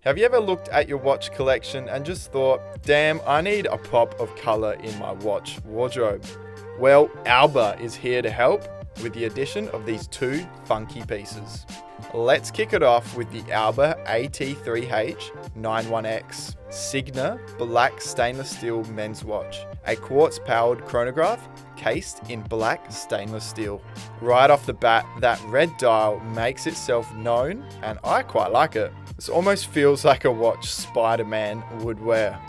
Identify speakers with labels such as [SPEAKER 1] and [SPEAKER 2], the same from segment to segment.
[SPEAKER 1] Have you ever looked at your watch collection and just thought, damn, I need a pop of color in my watch wardrobe? Well, Alba is here to help with the addition of these two funky pieces. Let's kick it off with the Alba AT3H91X Signa black stainless steel men's watch, a quartz powered chronograph cased in black stainless steel. Right off the bat, that red dial makes itself known, and I quite like it. This almost feels like a watch Spider-Man would wear.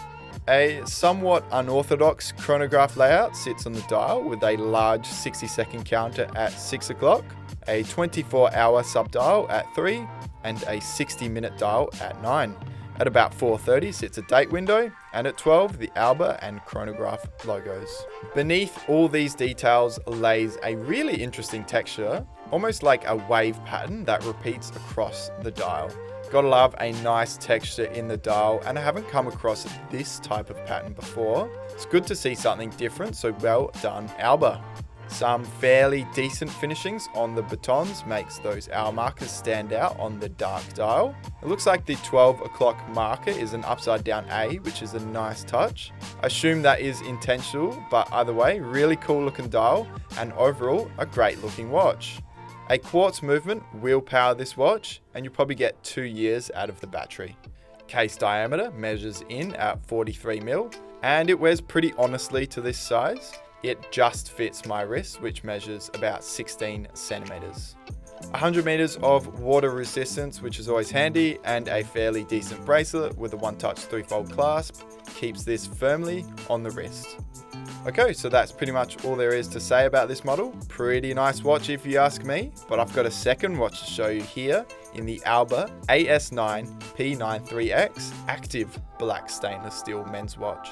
[SPEAKER 1] A somewhat unorthodox chronograph layout sits on the dial with a large 60-second counter at 6 o'clock, a 24-hour subdial at 3, and a 60-minute dial at 9. At about 4:30 sits a date window, and at 12 the Alba and chronograph logos. Beneath all these details lays a really interesting texture, almost like a wave pattern that repeats across the dial. Gotta love a nice texture in the dial, and I haven't come across this type of pattern before. It's good to see something different, so well done, Alba. Some fairly decent finishings on the batons makes those hour markers stand out on the dark dial. It looks like the 12 o'clock marker is an upside down A, which is a nice touch. I assume that is intentional, but either way, really cool looking dial, and overall a great looking watch. A quartz movement will power this watch, and you'll probably get 2 years out of the battery. Case diameter measures in at 43mm, and it wears pretty honestly to this size. It just fits my wrist, which measures about 16 centimeters. 100 meters of water resistance, which is always handy, and a fairly decent bracelet with a one-touch 3-fold clasp keeps this firmly on the wrist. Okay, so that's pretty much all there is to say about this model. Pretty nice watch if you ask me, but I've got a second watch to show you here in the Alba AS9P93X active black stainless steel men's watch.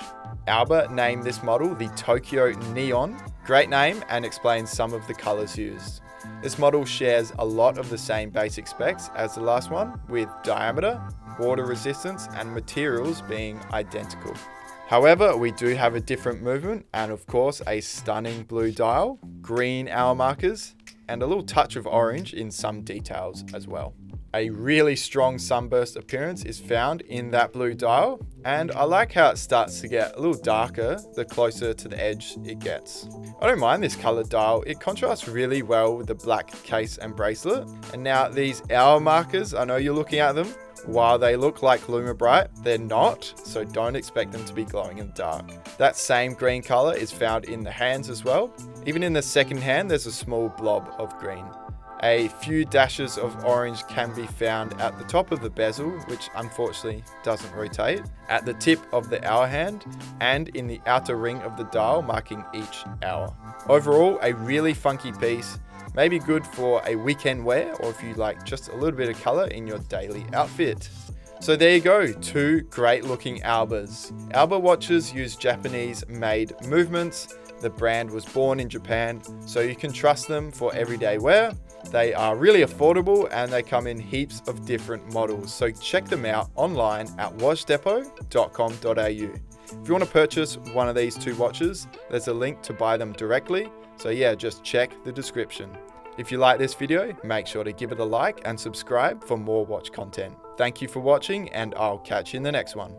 [SPEAKER 1] Alba named this model the Tokyo Neon. Great name, and explains some of the colors used. This model shares a lot of the same basic specs as the last one, with diameter, water resistance, and materials being identical. However, we do have a different movement, and of course a stunning blue dial, green hour markers, and a little touch of orange in some details as well. A really strong sunburst appearance is found in that blue dial, and I like how it starts to get a little darker the closer to the edge it gets. I don't mind this colored dial, it contrasts really well with the black case and bracelet. And now these hour markers, I know you're looking at them, while they look like LumiBright, they're not, so don't expect them to be glowing in the dark. That same green color is found in the hands as well. Even in the second hand, there's a small blob of green. A few dashes of orange can be found at the top of the bezel, which unfortunately doesn't rotate, at the tip of the hour hand, and in the outer ring of the dial marking each hour. Overall, a really funky piece. Maybe good for a weekend wear, or if you like just a little bit of color in your daily outfit. So there you go, two great looking Albas. Alba watches use Japanese made movements. The brand was born in Japan, so you can trust them for everyday wear. They are really affordable, and they come in heaps of different models. So check them out online at watchdepot.com.au. If you want to purchase one of these two watches, there's a link to buy them directly. So yeah, just check the description. If you like this video, make sure to give it a like and subscribe for more watch content. Thank you for watching, and I'll catch you in the next one.